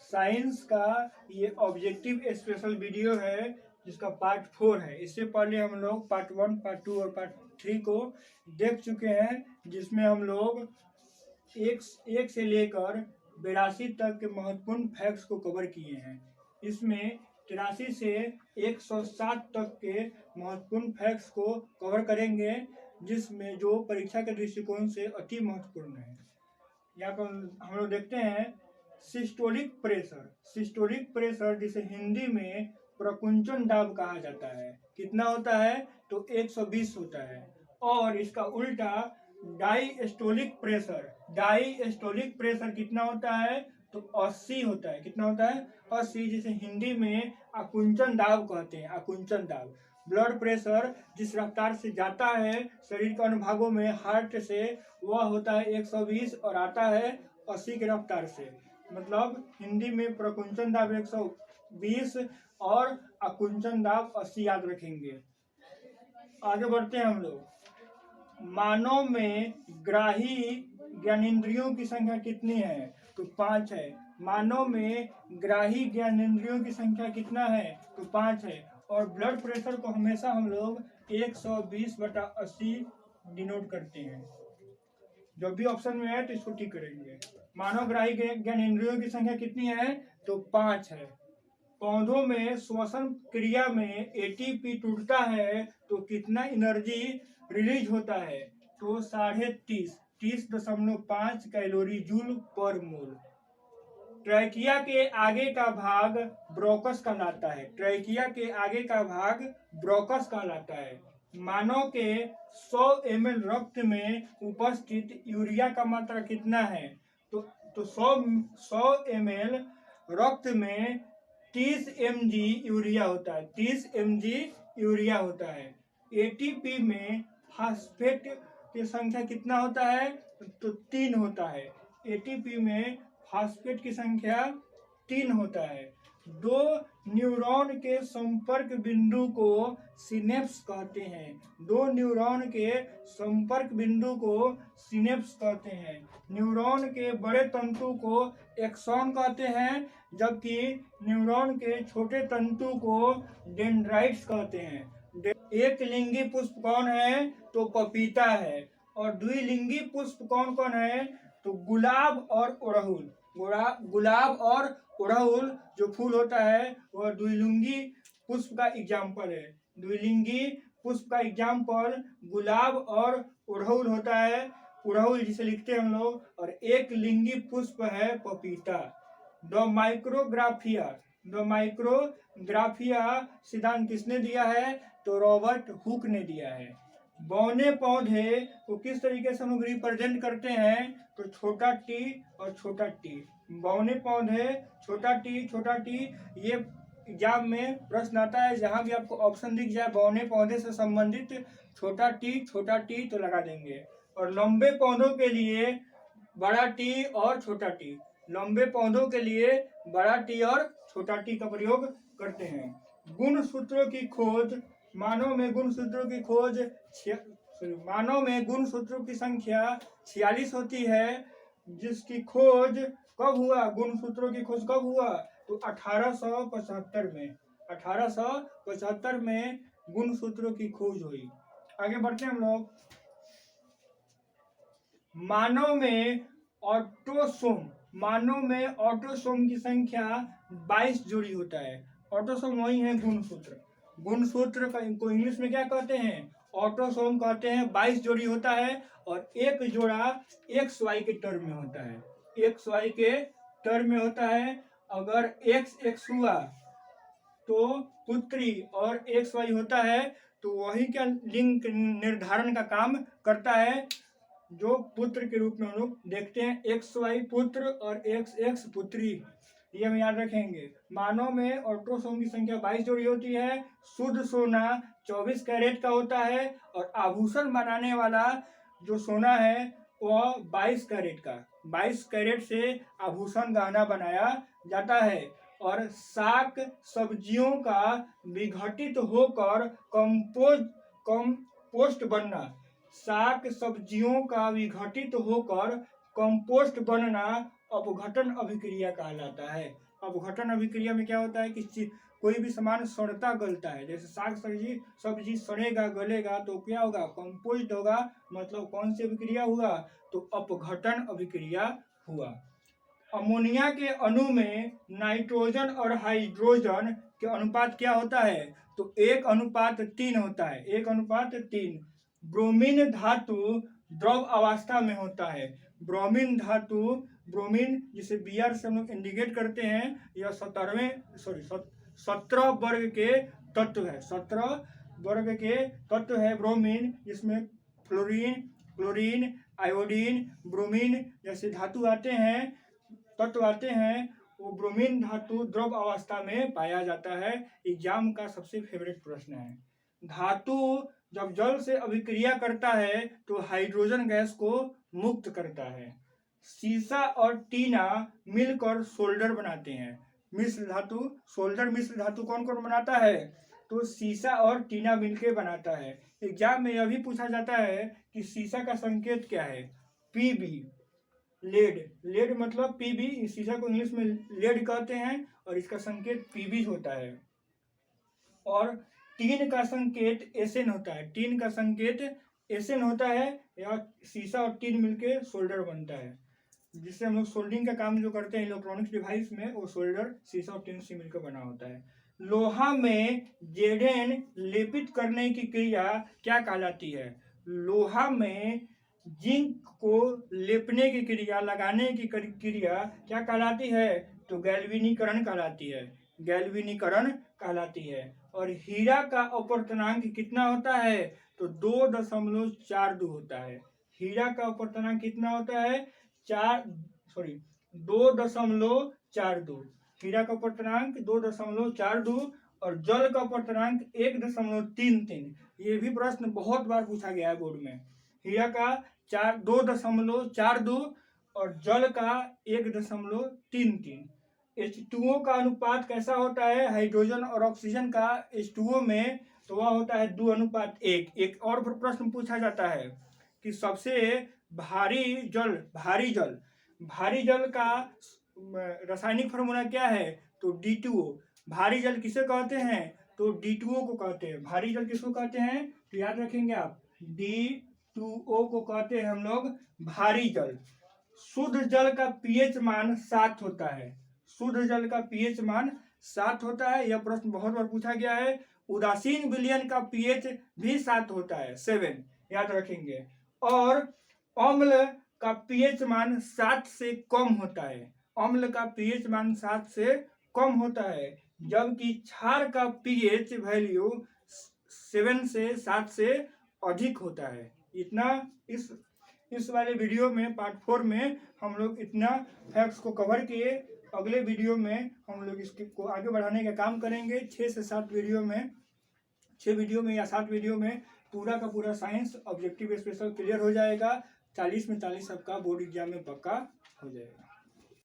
Science का ये objective special video है जिसका पार्ट 4 है। इससे पहले हम लोग पार्ट 1, पार्ट 2 और पार्ट 3 को देख चुके हैं, जिसमें हम लोग एक से लेकर 82 तक के महत्वपूर्ण फैक्ट्स को कवर किए हैं। इसमें 83 से 107 तक के महत्वपूर्ण फैक्ट्स को कवर करेंगे, जिसमें जो परीक्षा के दृष्टिकोण से अति महत्वपूर्ण है। यहाँ पर हम लोग देखते हैं सिस्टोलिक प्रेशर। सिस्टोलिक प्रेशर जिसे हिंदी में प्रकुंचन दाब कहा जाता है, कितना होता है तो 120 होता है। और इसका उल्टा डायस्टोलिक प्रेशर, डायस्टोलिक प्रेशर कितना होता है तो 80 होता है। कितना होता है 80, जिसे हिंदी में आकुंचन दाब कहते हैं। आकुंचन दाब ब्लड प्रेशर जिस रफ्तार से जाता है शरीर के अन्य भागों में हार्ट से, वह होता है 120 और आता है 80 की रफ्तार से। मतलब हिंदी में प्रकुंचन दाब 120 और आकुंचन दाब 80 याद रखेंगे। आगे बढ़ते हैं हम लोग। मानव में ग्राही ज्ञानेंद्रियों की संख्या कितनी है तो 5 है। मानव में ग्राही ज्ञानेंद्रियों की संख्या कितना है तो 5 है। और ब्लड प्रेशर को हमेशा हम लोग 120/80 डिनोट करते हैं। जब भी ऑप्शन में है तो इसको टिक करेंगे। मानव ग्राही ज्ञानेंद्रियों की संख्या कितनी है तो 5 है। पौधों में श्वसन क्रिया में एटीपी टूटता है तो कितना एनर्जी रिलीज होता है तो 30.5 कैलोरी जूल पर मोल। ट्रैकिया के आगे का भाग ब्रोकस कहलाता है। ट्रैकिया के आगे का भाग ब्रोकस कहलाता है। मानव के 100 ml रक्त में उपस्थित यूरिया का मात्रा कितना है तो 100 ml रक्त में 30 mg यूरिया होता है। 30 mg यूरिया होता है। एटीपी में फास्फेट की संख्या कितना होता है तो 3 होता है। एटीपी में फास्फेट की संख्या 3 होता है। दो न्यूरॉन के संपर्क बिंदु को सिनेप्स कहते हैं। दो न्यूरॉन के संपर्क बिंदु को सिनेप्स कहते हैं। न्यूरॉन के बड़े तंतु को एक्सॉन कहते हैं, जबकि न्यूरॉन के छोटे तंतु को डेंड्राइट्स कहते हैं। एक लिंगी पुष्प कौन है तो पपीता है। और द्विलिंगी पुष्प कौन कौन है तो गुलाब और अड़हुल। गुलाब और अड़हुल जो फूल होता है वह द्विलिंगी पुष्प का एग्जाम्पल है। द्विलिंगी पुष्प का एग्जाम्पल गुलाब और अड़हुल होता है। अड़हुल जिसे लिखते हैं हम लोग। और एक लिंगी पुष्प है पपीता। द माइक्रोग्राफिया सिद्धांत किसने दिया है तो रॉबर्ट हुक ने दिया है। बौने पौधे को किस तरीके से हम लोग रिप्रेजेंट करते हैं तो छोटा टी और छोटा टी। बौने पौधे छोटा टी। ये एग्जाम में प्रश्न आता है, जहां भी आपको ऑप्शन दिख जाए बौने पौधे से संबंधित छोटा टी तो लगा देंगे। और लंबे पौधों के लिए बड़ा टी और छोटा टी। लंबे पौधों के लिए बड़ा टी और छोटा टी का प्रयोग करते हैं। गुणसूत्रों की खोज। मानव में गुणसूत्रों की संख्या 46 होती है, जिसकी खोज कब हुआ, गुणसूत्रों की खोज कब हुआ तो 1875 में। 1875 में गुणसूत्रों की खोज हुई। आगे बढ़ते हैं हम लोग। मानव में ऑटोसोम की संख्या 22 जोड़ी होता है। ऑटोसोम वही है गुणसूत्र। गुणसूत्र को इंग्लिश में क्या कहते हैं ऑटोसोम कहते हैं। 22 जोड़ी होता है और एक जोड़ा XY के टर्म में होता है। XY के टर्म में होता है। अगर XX हुआ तो पुत्री और XY होता है तो वही क्या लिंग निर्धारण का काम करता है, जो पुत्र के रूप में हम लोग देखते हैं। XY पुत्र और XX पुत्री, ये हम याद रखेंगे। मानव में ऑटोसोम की संख्या 22 जोड़ी होती है। शुद्ध सोना 24 कैरेट का होता है और आभूषण बनाने वाला जो सोना है वह 22 कैरेट का। 22 कैरेट से आभूषण गहना बनाया जाता है। और शाक सब्जियों का विघटित होकर कंपोस्ट बनना। शाक सब्जियों का विघटित होकर कंपोस्ट बनना अपघटन अभिक्रिया कहलाता है। अपघटन अभिक्रिया में क्या होता है कि कोई भी सामान सड़ता गलता है, जैसे साग सब्जी सड़ेगा गलेगा तो क्या होगा, कंपोस्ट होगा, मतलब कौन सी अभिक्रिया हुआ, तो अपघटन अभिक्रिया हुआ। अमोनिया के अणु में नाइट्रोजन और हाइड्रोजन के अनुपात क्या होता है, तो 1:3 होता है, 1:3। ब्रोमीन धातु द्रव अवस्था में होता है। ब्रोमीन धातु, ब्रोमीन जिसे Br से हम लोग इंडिकेट करते हैं, यह 17 वर्ग के तत्व है, 17 वर्ग के तत्व है ब्रोमीन, जिसमें क्लोरीन, आयोडीन, ब्रोमीन जैसे धातु आते हैं, तत्व आते हैं। वो ब्रोमीन धातु द्रव अवस्था में पाया जाता है। एग्जाम का सबसे फेवरेट प्रश्न है। धातु जब जल से अभिक्रिया करता है तो हाइड्रोजन गैस को मुक्त करता है। सीसा और टीना मिलकर सोल्डर बनाते हैं। मिश्र धातु, सोल्डर मिश्र धातु कौन कौन बनाता है, तो सीसा और टीना मिलकर बनाता है। एग्जाम में यह भी पूछा जाता है कि सीसा का संकेत क्या है, Pb, लेड मतलब पीबी, इस सीसा को इंग्लिश में लेड कहते हैं और इसका संकेत पीबी होता है। और टीन का संकेत एसएन होता है, टीन का संकेत एसएन होता है, या सीसा और टीन मिलके सोल्डर बनता है, जिससे हम लोग सोल्डरिंग का काम जो करते हैं इलेक्ट्रॉनिक्स डिवाइस में, वो सोल्डर सीसा और टीन से मिलकर बना होता है। लोहा में जेडेन लेपित करने की क्रिया क्या कहलाती है, लोहा में जिंक को लेपने की क्रिया, लगाने की क्रिया क्या कहलाती है, तो गैल्वेनीकरण कहलाती है, गैल्वेनीकरण कहलाती है। और हीरा का अपवर्तनांक कितना होता है, तो 2.42 होता है। हीरा का अपवर्तनांक कितना होता है, 2.42। हीरा का अपवर्तनांक 2.42 और जल का अपवर्तनांक 1.33। ये भी प्रश्न बहुत बार पूछा गया है बोर्ड में। हीरा का 2.42 और जल का 1.33। H2O का अनुपात कैसा होता है, हाइड्रोजन और ऑक्सीजन का H2O में, तो वह होता है 2:1। एक और प्रश्न पूछा जाता है कि सबसे भारी जल का रासायनिक फॉर्मूला क्या है, तो D2O। भारी जल किसे कहते हैं, तो D2O को कहते हैं। भारी जल किसको कहते हैं, तो याद रखेंगे आप, D2O को कहते हैं हम लोग भारी जल। शुद्ध जल का pH मान 7 होता है, शुद्ध जल का pH मान 7 होता है। यह प्रश्न बहुत बार पूछा गया है। उदासीन विलयन का pH भी 7 होता है, 7, याद रखेंगे। और अम्ल का pH मान 7 से कम होता है, अम्ल का pH मान 7 से कम होता है, जबकि क्षार का pH वैल्यू 7 से अधिक होता है। इतना इस वाले वीडियो में पार्ट 4 में हम लोग इतना फैक्ट्स को कवर किए। अगले वीडियो में हम लोग इसको आगे बढ़ाने का काम करेंगे। 6 से 7 वीडियो में, 6 वीडियो में या 7 वीडियो में पूरा का पूरा साइंस ऑब्जेक्टिव स्पेशल क्लियर हो जाएगा। 40 में 40 सबका बोर्ड एग्जाम में पक्का हो जाएगा।